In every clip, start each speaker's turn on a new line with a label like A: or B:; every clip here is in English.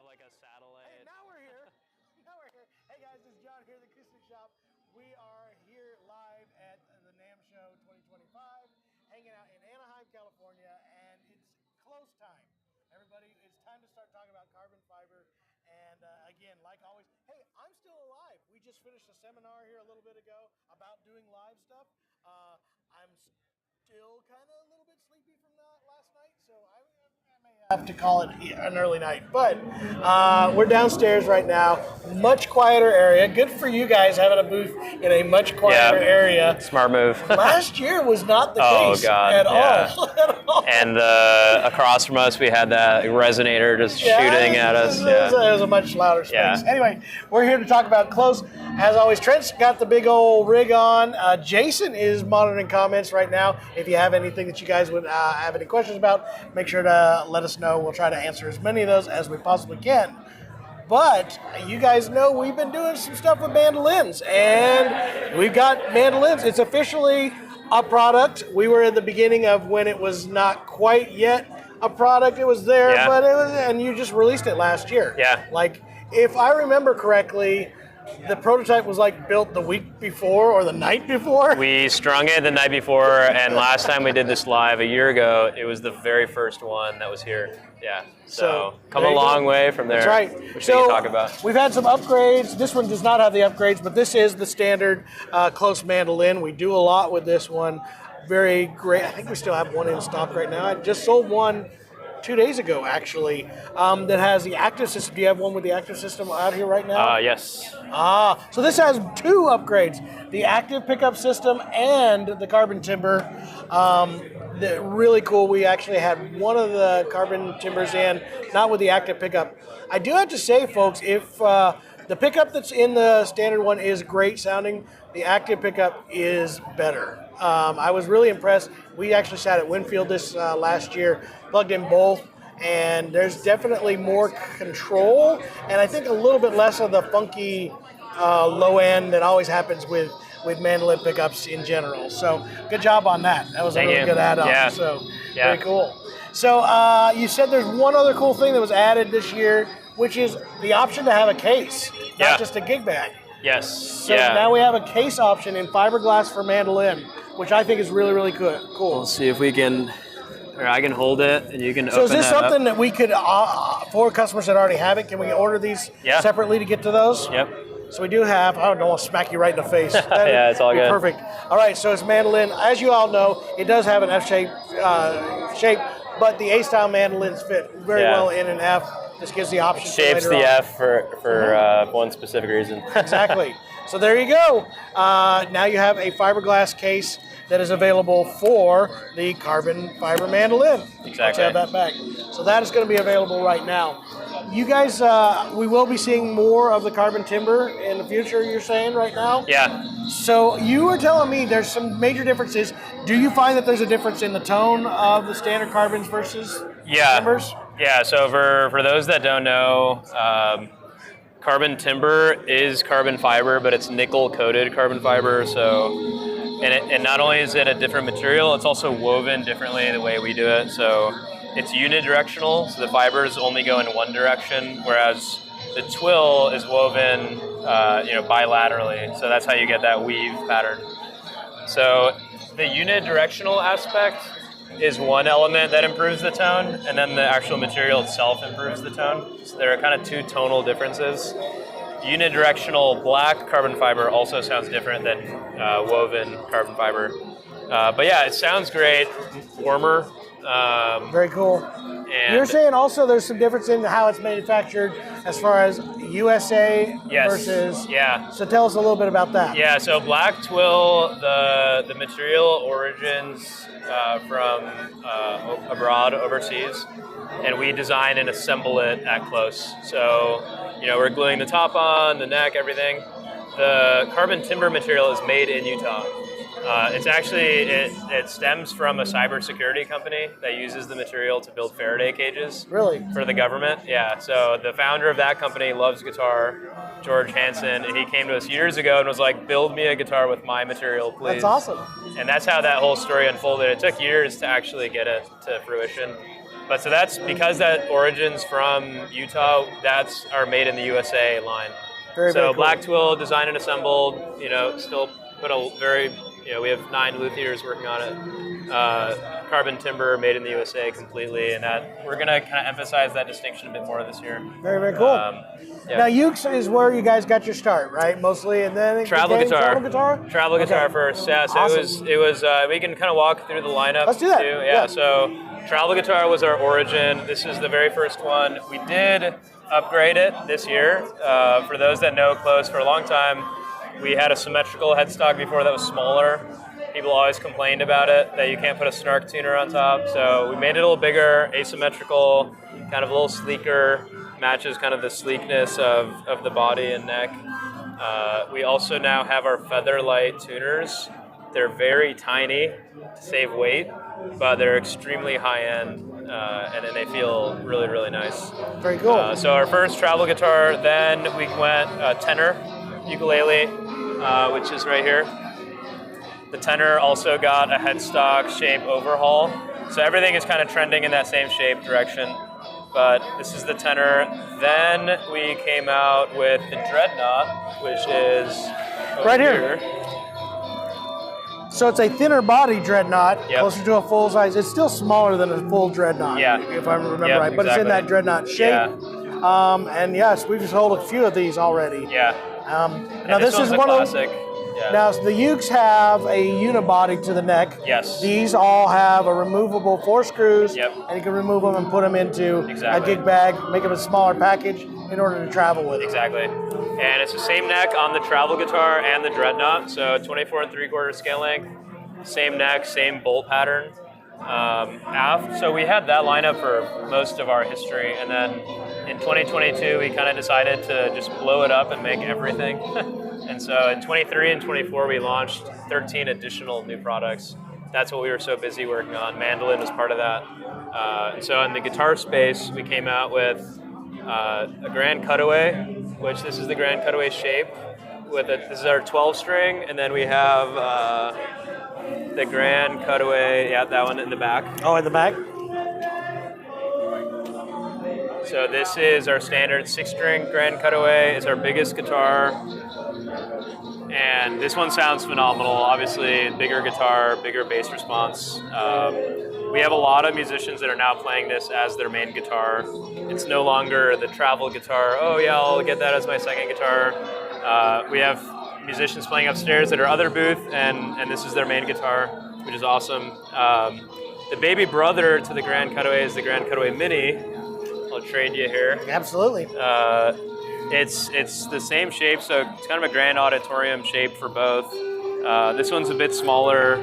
A: like a satellite.
B: Hey, now we're here. Hey guys, it's John here at the Acoustic Shop. We are here live at the NAMM Show 2025, hanging out in Anaheim, California, and it's close time. Everybody, it's time to start talking about carbon fiber. And again, like always, hey, I'm still alive. We just finished a seminar here a little bit ago about doing live stuff. I'm still kind of a little bit sleepy from last night, so I may have to call it an early night. But we're downstairs right now, much quieter area. Good for you guys having a booth in a much quieter area.
A: Smart move.
B: Last year was not the case at all.
A: And across from us, we had that resonator just shooting at us.
B: It was a much louder space. Anyway, we're here to talk about KLOS. As always, Trent's got the big old rig on. Jason is monitoring comments right now. If you have anything that you guys would have any questions about, make sure to let us know. We'll try to answer as many of those as we possibly can. But you guys know we've been doing some stuff with mandolins, and we've got mandolins. It's officially a product. We were in the beginning of when it was not quite yet a product. It was there, but it was, and you just released it last year.
A: Yeah.
B: Like, if I remember correctly, the prototype was like built the week before or the night before?
A: We strung it the night before, and last time we did this live a year ago, it was the very first one that was here. Yeah, so come a long way from there.
B: That's right.
A: Which so we can talk about.
B: We've had some upgrades. This one does not have the upgrades, but this is the standard KLOS mandolin. We do a lot with this one. Very great. I think we still have one in stock right now. I just sold one 2 days ago, actually, that has the active system. Do you have one with the active system out here right now?
A: Yes.
B: So this has two upgrades, the active pickup system and the carbon timber. Really cool. We actually had one of the carbon timbers in, not with the active pickup. I do have to say, folks, if the pickup that's in the standard one is great sounding, the active pickup is better. I was really impressed. We actually sat at Winfield this last year, plugged in both, and there's definitely more control, and I think a little bit less of the funky low end that always happens with mandolin pickups in general. So good job on that. That was a really good add-on.
A: Yeah.
B: So very cool. So you said there's one other cool thing that was added this year, which is the option to have a case, not just a gig bag.
A: Yes.
B: So now we have a case option in fiberglass for mandolin, which I think is really, really cool.
A: Let's see if we can, or I can hold it and you can open it.
B: So is this something that we could, for customers that already have it, can we order these separately to get to those?
A: Yep.
B: So we do have, I don't want to smack you right in the face.
A: Yeah, it's all good.
B: Perfect. All right, so it's mandolin. As you all know, it does have an F-shape shape, but the A-style mandolins fit very well in an F. This gives the option.
A: Shapes the F for one specific reason.
B: Exactly. So there you go. Now you have a fiberglass case that is available for the carbon fiber mandolin.
A: Exactly.
B: Let's have that back. So that is going to be available right now. You guys, we will be seeing more of the carbon timber in the future, you're saying right now?
A: Yeah.
B: So you were telling me there's some major differences. Do you find that there's a difference in the tone of the standard carbons versus timbers?
A: Yeah, so for those that don't know, carbon timber is carbon fiber, but it's nickel-coated carbon fiber. So, and not only is it a different material, it's also woven differently the way we do it. So it's unidirectional, so the fibers only go in one direction, whereas the twill is woven bilaterally. So that's how you get that weave pattern. So the unidirectional aspect is one element that improves the tone, and then the actual material itself improves the tone. So there are kind of two tonal differences. Unidirectional black carbon fiber also sounds different than woven carbon fiber. But yeah, it sounds great, warmer.
B: Very cool. And you're saying also there's some difference in how it's manufactured as far as USA versus... So tell us a little bit about that.
A: Yeah, so black twill, the material origins from abroad, overseas, and we design and assemble it at KLOS. So, we're gluing the top on, the neck, everything. The carbon timber material is made in Utah. It's actually, it stems from a cybersecurity company that uses the material to build Faraday cages.
B: Really?
A: For the government, yeah. So the founder of that company loves guitar, George Hansen, and he came to us years ago and was like, build me a guitar with my material, please.
B: That's awesome.
A: And that's how that whole story unfolded. It took years to actually get it to fruition. But so that's because that origins from Utah. That's our made in the USA line.
B: Very,
A: so
B: very cool.
A: black twill, designed and assembled. Still put a very. We have 9 luthiers working on it. Carbon timber, made in the USA completely, and that we're gonna kind of emphasize that distinction a bit more this year.
B: Very, very cool. Now, Ukes is where you guys got your start, right? Mostly, and then
A: travel guitar. Travel guitar
B: okay.
A: first. Yeah. So
B: awesome.
A: it was. We can kind of walk through the lineup.
B: Let's do that.
A: Too. Yeah. So travel guitar was our origin. This is the very first one. We did upgrade it this year. For those that know KLOS for a long time, we had a symmetrical headstock before that was smaller. People always complained about it, that you can't put a snark tuner on top. So we made it a little bigger, asymmetrical, kind of a little sleeker, matches kind of the sleekness of the body and neck. We also now have our Featherlight tuners. They're very tiny to save weight, but they're extremely high end, and then they feel really, really nice.
B: Very cool.
A: So our first travel guitar, then we went tenor ukulele, which is right here. The tenor also got a headstock shape overhaul. So everything is kind of trending in that same shape direction. But this is the tenor. Then we came out with the dreadnought, which is
B: right here. So it's a thinner body dreadnought, closer to a full size. It's still smaller than a full dreadnought, if I remember right. But it's in that dreadnought shape. Yeah. And yes, we've just sold a few of these already.
A: Yeah.
B: Now this is one
A: classic.
B: Yeah. Now the Ukes have a unibody to the neck.
A: Yes.
B: These all have a removable 4 screws.
A: Yep.
B: And you can remove them and put them into a gig bag, make them a smaller package in order to travel with.
A: Exactly. And it's the same neck on the travel guitar and the dreadnought. So 24 3/4 scale length, same neck, same bolt pattern. Aft. So we had that lineup for most of our history, and then in 2022 we kind of decided to just blow it up and make everything. And so in 23 and 24 we launched 13 additional new products. That's what we were so busy working on. Mandolin was part of that. And so in the guitar space we came out with a grand cutaway, which this is the grand cutaway shape. This is our 12 string, and then we have the grand cutaway, that one in the back.
B: Oh, in the back?
A: So this is our standard 6-string grand cutaway. It's our biggest guitar. And this one sounds phenomenal. Obviously, bigger guitar, bigger bass response. We have a lot of musicians that are now playing this as their main guitar. It's no longer the travel guitar. Oh yeah, I'll get that as my second guitar. We have musicians playing upstairs at our other booth, and this is their main guitar, which is awesome. The baby brother to the Grand Cutaway is the Grand Cutaway Mini. I'll trade you here.
B: Absolutely.
A: It's the same shape, so it's kind of a grand auditorium shape for both. This one's a bit smaller.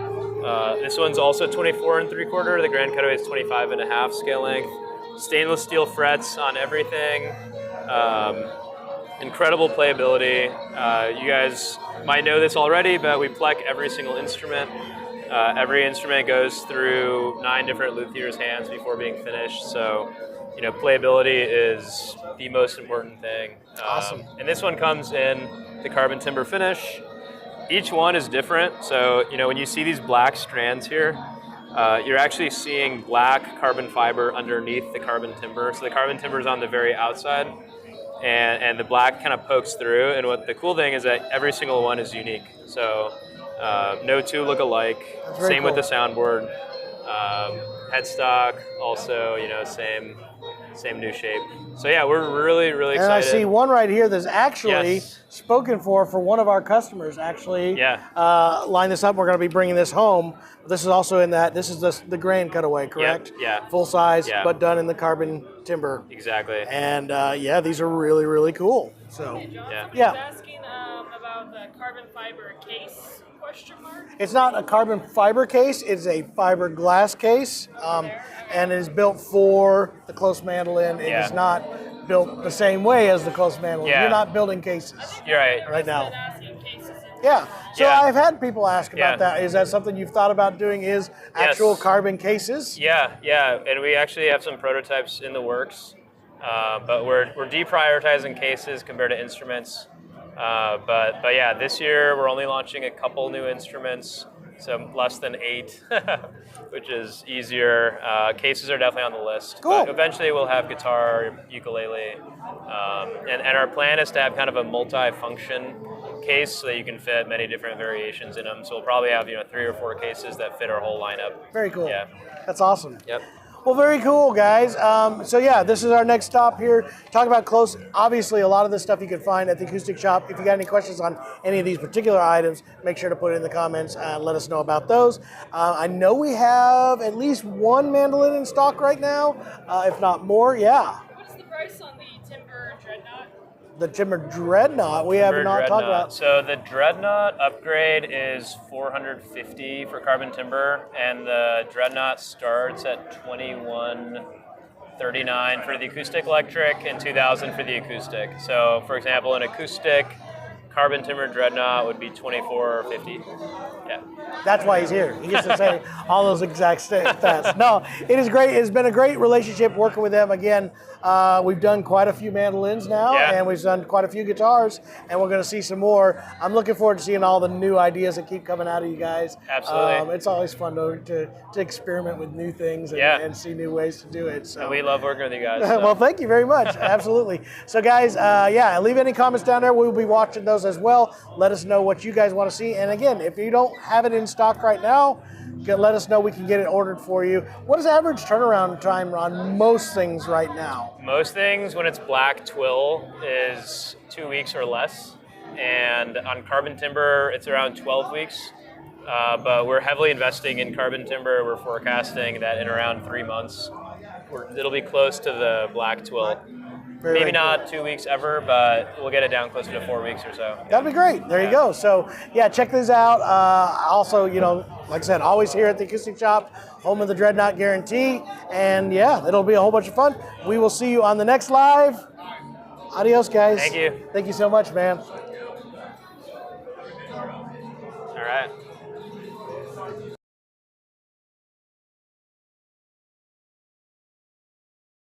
A: This one's also 24 3/4. The Grand Cutaway is 25 1/2 scale length. Stainless steel frets on everything. Incredible playability. You guys might know this already, but we plec every single instrument. Every instrument goes through 9 different luthier's hands before being finished. So, playability is the most important thing.
B: Awesome.
A: And this one comes in the carbon timber finish. Each one is different. So, when you see these black strands here, you're actually seeing black carbon fiber underneath the carbon timber. So the carbon timber is on the very outside, and the black kind of pokes through. And what the cool thing is that every single one is unique. So no 2 look alike. Same
B: cool.
A: with the soundboard. Headstock also, same new shape. So yeah, we're really, really excited.
B: And I see one right here that's actually spoken for one of our customers. Actually, line this up. We're going to be bringing this home. This is also in that. This is the Grand Cutaway, correct?
A: Yeah.
B: Full size, but done in the carbon timber.
A: Exactly.
B: And these are really, really cool. So
C: Yeah. Asking about the carbon fiber case.
B: It's not a carbon fiber case, it's a fiberglass case, and it is built for the KLOS Mandolin. It is not built the same way as the KLOS Mandolin. You're not building cases.
A: You're
B: right now. Yeah, so I've had people ask about that. Is that something you've thought about doing, is actual carbon cases?
A: Yeah, and we actually have some prototypes in the works, but we're deprioritizing cases compared to instruments. But yeah, this year we're only launching a couple new instruments so less than 8, which is easier. Cases are definitely on the list.
B: Cool.
A: But eventually we'll have guitar, ukulele, and our plan is to have kind of a multi-function case so that you can fit many different variations in them. So we'll probably have 3 or 4 cases that fit our whole lineup.
B: Very cool.
A: Yeah.
B: That's awesome.
A: Yep.
B: Well, very cool, guys. So yeah, this is our next stop here. Talk about KLOS. Obviously, a lot of this stuff you can find at the Acoustic Shop. If you got any questions on any of these particular items, make sure to put it in the comments and let us know about those. I know we have at least one mandolin in stock right now, if not more. Yeah.
C: What's the price on the Timber Dreadnought?
B: The Timber Dreadnought, we have not talked about.
A: So the Dreadnought upgrade is $450 for carbon timber, and the Dreadnought starts at $2139 for the acoustic electric and $2,000 for the acoustic. So, for example, an acoustic carbon timber Dreadnought would be $2450. Yeah.
B: That's why he's here. He gets to say all those exact stats. No, it is great. It's been a great relationship working with them. Again, we've done quite a few mandolins now, and we've done quite a few guitars, and we're going to see some more. I'm looking forward to seeing all the new ideas that keep coming out of you guys.
A: Absolutely.
B: It's always fun to experiment with new things and see new ways to do it. So.
A: And we love working with you guys. So.
B: Well, thank you very much. Absolutely. So, guys, leave any comments down there. We'll be watching those as well. Let us know what you guys want to see. And again, if you don't have it in stock right now, let us know. We can get it ordered for you. What is the average turnaround time on most things right now?
A: Most things, when it's black twill, is 2 weeks or less. And on carbon timber, it's around 12 weeks. But we're heavily investing in carbon timber. We're forecasting that in around 3 months, it'll be close to the black twill. Maybe not 2 weeks ever, but we'll get it down closer to 4 weeks or so.
B: That'd be great. There you go. So, yeah, check these out. Also, like I said, always here at the Acoustic Shop, home of the Dreadnought Guarantee. And, yeah, it'll be a whole bunch of fun. We will see you on the next live. Adios, guys.
A: Thank you.
B: Thank you so much, man.